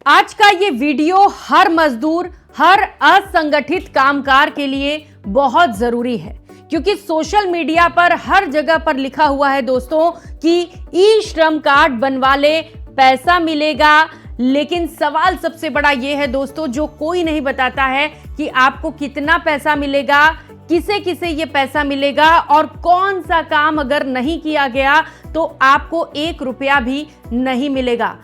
आज का ये वीडियो हर मजदूर, हर असंगठित कामगार के लिए बहुत जरूरी है, क्योंकि सोशल मीडिया पर हर जगह पर लिखा हुआ है दोस्तों कि ई श्रम कार्ड बनवा ले, पैसा मिलेगा। लेकिन सवाल सबसे बड़ा ये है दोस्तों, जो कोई नहीं बताता है कि आपको कितना पैसा मिलेगा, किसे किसे ये पैसा मिलेगा और कौन सा काम अगर नहीं किया गया तो आपको 1 रुपया भी नहीं मिलेगा।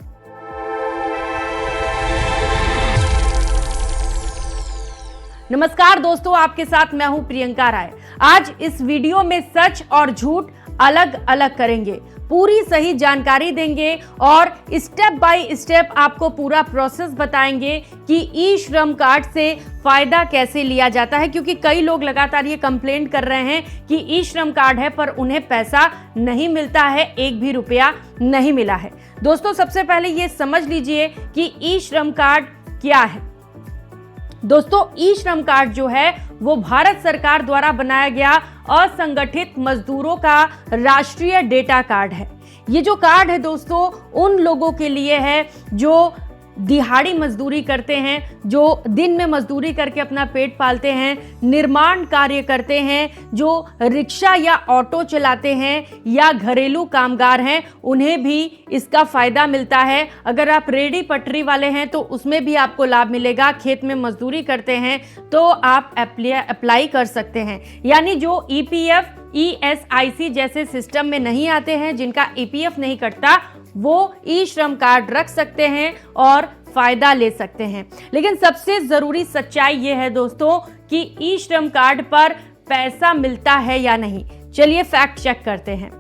नमस्कार दोस्तों, आपके साथ मैं हूं प्रियंका राय। आज इस वीडियो में सच और झूठ अलग अलग करेंगे, पूरी सही जानकारी देंगे और स्टेप बाय स्टेप आपको पूरा प्रोसेस बताएंगे कि ई श्रम कार्ड से फायदा कैसे लिया जाता है। क्योंकि कई लोग लगातार ये कंप्लेंट कर रहे हैं कि ई श्रम कार्ड है पर उन्हें पैसा नहीं मिलता है, 1 भी रुपया नहीं मिला है। दोस्तों, सबसे पहले ये समझ लीजिए कि ई श्रम कार्ड क्या है। दोस्तों, ई श्रम कार्ड जो है वो भारत सरकार द्वारा बनाया गया असंगठित मजदूरों का राष्ट्रीय डेटा कार्ड है। ये जो कार्ड है दोस्तों उन लोगों के लिए है जो दिहाड़ी मजदूरी करते हैं, जो दिन में मजदूरी करके अपना पेट पालते हैं, निर्माण कार्य करते हैं, जो रिक्शा या ऑटो चलाते हैं या घरेलू कामगार हैं, उन्हें भी इसका फायदा मिलता है। अगर आप रेडी पटरी वाले हैं तो उसमें भी आपको लाभ मिलेगा। खेत में मजदूरी करते हैं तो आप अप्लाई कर सकते हैं। यानी जो ईपीएफ, ईएसआईसी जैसे सिस्टम में नहीं आते हैं, जिनका ईपीएफ नहीं कटता, वो ई श्रम कार्ड रख सकते हैं और फायदा ले सकते हैं। लेकिन सबसे जरूरी सच्चाई ये है दोस्तों कि ई श्रम कार्ड पर पैसा मिलता है या नहीं। चलिए फैक्ट चेक करते हैं।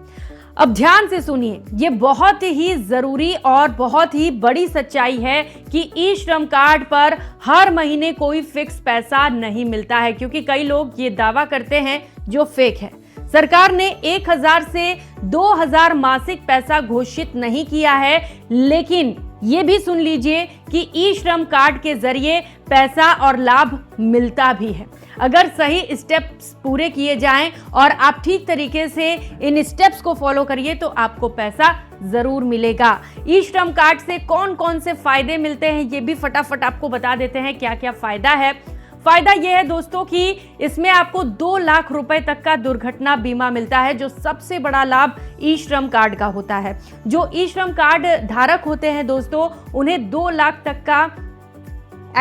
अब ध्यान से सुनिए, ये बहुत ही जरूरी और बहुत ही बड़ी सच्चाई है कि ई श्रम कार्ड पर हर महीने कोई फिक्स पैसा नहीं मिलता है, क्योंकि कई लोग ये दावा करते हैं जो फेक है। सरकार ने 1000 से 2000 मासिक पैसा घोषित नहीं किया है, लेकिन ये भी सुन लीजिए कि ई श्रम कार्ड के जरिए पैसा और लाभ मिलता भी है। अगर सही स्टेप्स पूरे किए जाएं और आप ठीक तरीके से इन स्टेप्स को फॉलो करिए तो आपको पैसा जरूर मिलेगा। ई श्रम कार्ड से कौन कौन से फायदे मिलते हैं ये भी फटाफट आपको बता देते हैं क्या क्या फायदा है। फायदा यह है दोस्तों कि इसमें आपको 2 लाख रुपए तक का दुर्घटना बीमा मिलता है, जो सबसे बड़ा लाभ ई श्रम कार्ड का होता है। जो ई श्रम कार्ड धारक होते हैं दोस्तों, उन्हें 2 लाख तक का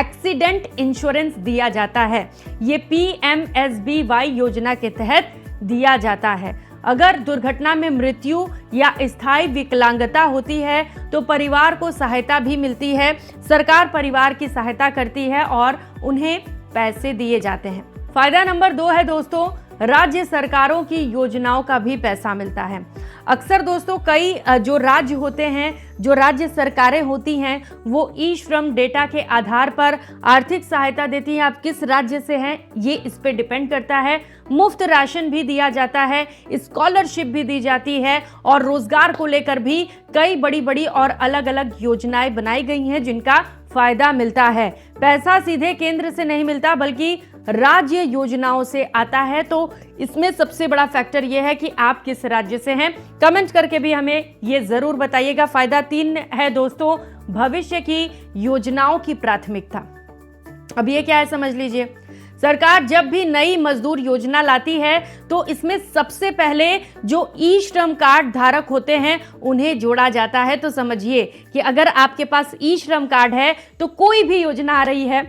एक्सीडेंट इंश्योरेंस दिया जाता है। ये PMSBY योजना के तहत दिया जाता है। अगर दुर्घटना में मृत्यु या स्थायी विकलांगता होती है तो परिवार को सहायता भी मिलती है। सरकार परिवार की सहायता करती है और उन्हें पैसे दिए जाते हैं। फायदा नंबर 2 है दोस्तों, राज्य सरकारों की योजनाओं का भी पैसा मिलता है। अक्सर दोस्तों कई जो राज्य होते हैं, जो राज्य सरकारें होती हैं, वो ई श्रम डेटा के आधार पर आर्थिक सहायता देती हैं। आप किस राज्य से हैं ये इस पे डिपेंड करता है। मुफ्त राशन भी दिया जाता है, स्कॉलरशिप भी दी जाती है और रोजगार को लेकर भी कई बड़ी बड़ी और अलग अलग योजनाएं बनाई गई हैं जिनका फायदा मिलता है। पैसा सीधे केंद्र से नहीं मिलता बल्कि राज्य योजनाओं से आता है। तो इसमें सबसे बड़ा फैक्टर यह है कि आप किस राज्य से हैं। कमेंट करके भी हमें ये जरूर बताइएगा। फायदा 3 है दोस्तों, भविष्य की योजनाओं की प्राथमिकता। अब ये क्या है समझ लीजिए। सरकार जब भी नई मजदूर योजना लाती है तो इसमें सबसे पहले जो ई श्रम कार्ड धारक होते हैं उन्हें जोड़ा जाता है। तो समझिए कि अगर आपके पास ई श्रम कार्ड है तो कोई भी योजना आ रही है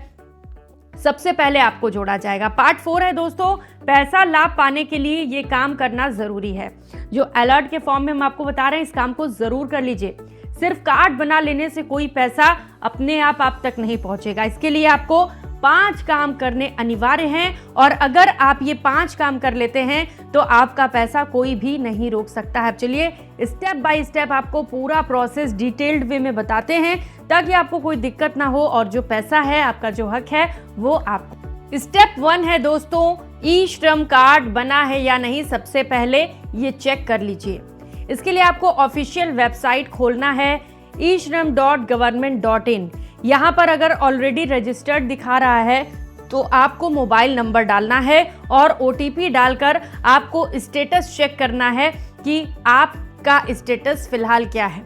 सबसे पहले आपको जोड़ा जाएगा। पार्ट 4 है दोस्तों, पैसा लाभ पाने के लिए ये काम करना जरूरी है। जो अलर्ट के फॉर्म में हम आपको बता रहे हैं, इस काम को जरूर कर लीजिए। सिर्फ कार्ड बना लेने से कोई पैसा अपने आप तक नहीं पहुंचेगा। इसके लिए आपको 5 काम करने अनिवार्य हैं और अगर आप ये 5 काम कर लेते हैं तो आपका पैसा कोई भी नहीं रोक सकता है। चलिए स्टेप बाय स्टेप आपको पूरा प्रोसेस डिटेल्ड वे में बताते हैं ताकि आपको कोई दिक्कत ना हो और जो पैसा है, आपका जो हक है, वो आपको। स्टेप 1 है दोस्तों, ई श्रम कार्ड बना है या नहीं, सबसे पहले ये चेक कर लीजिए। इसके लिए आपको ऑफिशियल वेबसाइट खोलना है ishram.government.in। यहाँ पर अगर ऑलरेडी रजिस्टर्ड दिखा रहा है तो आपको मोबाइल नंबर डालना है और OTP डालकर आपको स्टेटस चेक करना है कि आपका स्टेटस फिलहाल क्या है।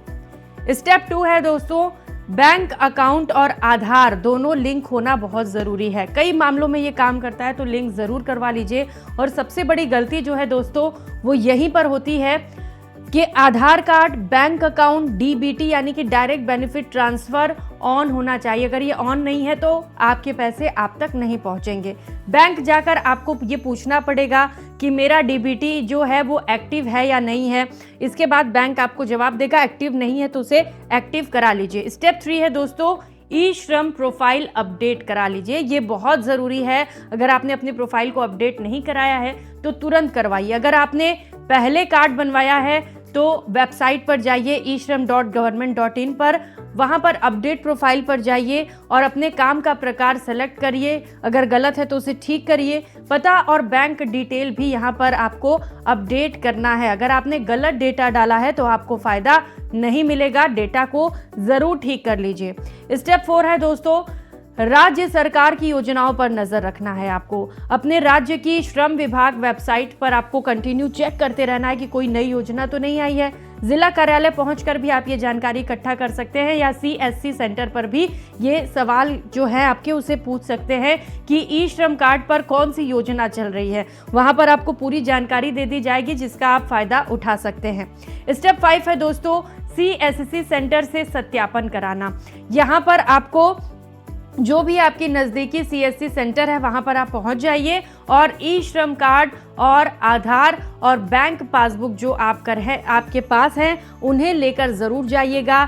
स्टेप 2 है दोस्तों, बैंक अकाउंट और आधार दोनों लिंक होना बहुत ज़रूरी है। कई मामलों में ये काम करता है, तो लिंक ज़रूर करवा लीजिए। और सबसे बड़ी गलती जो है दोस्तों वो यहीं पर होती है कि आधार कार्ड, बैंक अकाउंट, डीबीटी यानी कि डायरेक्ट बेनिफिट ट्रांसफ़र ऑन होना चाहिए। अगर ये ऑन नहीं है तो आपके पैसे आप तक नहीं पहुंचेंगे। बैंक जाकर आपको ये पूछना पड़ेगा कि मेरा डीबीटी जो है वो एक्टिव है या नहीं है। इसके बाद बैंक आपको जवाब देगा एक्टिव नहीं है तो उसे एक्टिव करा लीजिए। स्टेप 3 है दोस्तों, ई श्रम प्रोफाइल अपडेट करा लीजिए। ये बहुत ज़रूरी है। अगर आपने अपने प्रोफाइल को अपडेट नहीं कराया है तो तुरंत करवाइए। अगर आपने पहले कार्ड बनवाया है तो वेबसाइट पर जाइए ishram.government.in पर, वहाँ पर अपडेट प्रोफाइल पर जाइए और अपने काम का प्रकार सेलेक्ट करिए। अगर गलत है तो उसे ठीक करिए। पता और बैंक डिटेल भी यहाँ पर आपको अपडेट करना है। अगर आपने गलत डेटा डाला है तो आपको फ़ायदा नहीं मिलेगा। डेटा को ज़रूर ठीक कर लीजिए। स्टेप 4 है दोस्तों, राज्य सरकार की योजनाओं पर नजर रखना है। आपको अपने राज्य की श्रम विभाग वेबसाइट पर आपको कंटिन्यू चेक करते रहना है कि कोई नई योजना तो नहीं आई है। जिला कार्यालय पहुंचकर भी आप ये जानकारी इकट्ठा कर सकते हैं या CSC सेंटर पर भी ये सवाल जो है आपके उसे पूछ सकते हैं कि ई श्रम कार्ड पर कौन सी योजना चल रही है। वहां पर आपको पूरी जानकारी दे दी जाएगी जिसका आप फायदा उठा सकते हैं। स्टेप 5 है दोस्तों, CSC सेंटर से सत्यापन कराना। यहाँ पर आपको जो भी आपकी नज़दीकी CSC सेंटर है वहाँ पर आप पहुँच जाइए और ई श्रम कार्ड और आधार और बैंक पासबुक जो आपके पास हैं उन्हें लेकर ज़रूर जाइएगा।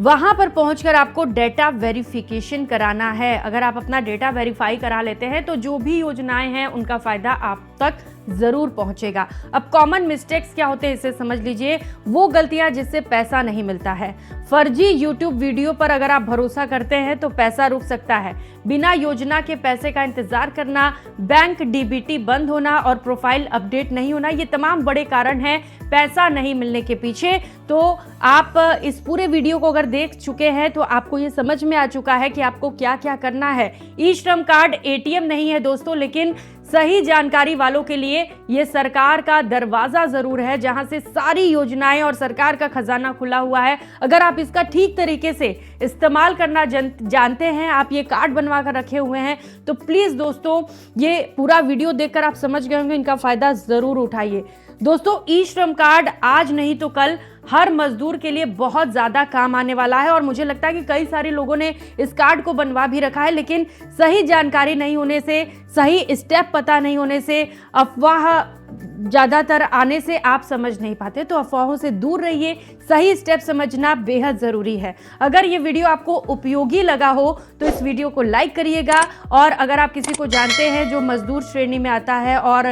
वहाँ पर पहुंचकर आपको डेटा वेरिफिकेशन कराना है। अगर आप अपना डेटा वेरीफाई करा लेते हैं तो जो भी योजनाएं हैं उनका फ़ायदा आप तक ज़रूर पहुंचेगा। अब कॉमन मिस्टेक्स क्या होते हैं इसे समझ लीजिए। वो गलतियां जिससे पैसा नहीं मिलता है। फर्जी YouTube वीडियो पर अगर आप भरोसा करते हैं तो पैसा रुक सकता है। बिना योजना के पैसे का इंतजार करना, बैंक डीबीटी बंद होना और प्रोफाइल अपडेट नहीं होना, ये तमाम बड़े कारण हैं पैसा नहीं मिलने के पीछे। तो आप इस पूरे वीडियो को अगर देख चुके हैं तो आपको ये समझ में आ चुका है कि आपको क्या क्या करना है। ई श्रम कार्ड ATM नहीं है दोस्तों, लेकिन सही जानकारी वालों के लिए ये सरकार का दरवाजा जरूर है जहां से सारी योजनाएं और सरकार का खजाना खुला हुआ है। अगर आप इसका ठीक तरीके से इस्तेमाल करना जानते हैं, आप ये कार्ड बनवा कर रखे हुए हैं, तो प्लीज दोस्तों ये पूरा वीडियो देखकर आप समझ गए होंगे, इनका फायदा जरूर उठाइए। दोस्तों ई श्रम कार्ड आज नहीं तो कल हर मजदूर के लिए बहुत ज़्यादा काम आने वाला है और मुझे लगता है कि कई सारे लोगों ने इस कार्ड को बनवा भी रखा है, लेकिन सही जानकारी नहीं होने से, सही स्टेप पता नहीं होने से, अफवाह ज़्यादातर आने से आप समझ नहीं पाते। तो अफवाहों से दूर रहिए, सही स्टेप समझना बेहद ज़रूरी है। अगर ये वीडियो आपको उपयोगी लगा हो तो इस वीडियो को लाइक करिएगा और अगर आप किसी को जानते हैं जो मजदूर श्रेणी में आता है और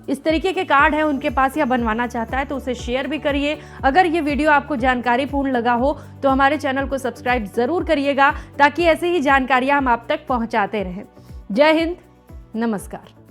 इस तरीके के कार्ड है उनके पास या बनवाना चाहता है तो उसे शेयर भी करिए। अगर ये वीडियो आपको जानकारीपूर्ण लगा हो तो हमारे चैनल को सब्सक्राइब ज़रूर करिएगा ताकि ऐसे ही जानकारियाँ हम आप तक पहुँचाते रहें। जय हिंद, नमस्कार।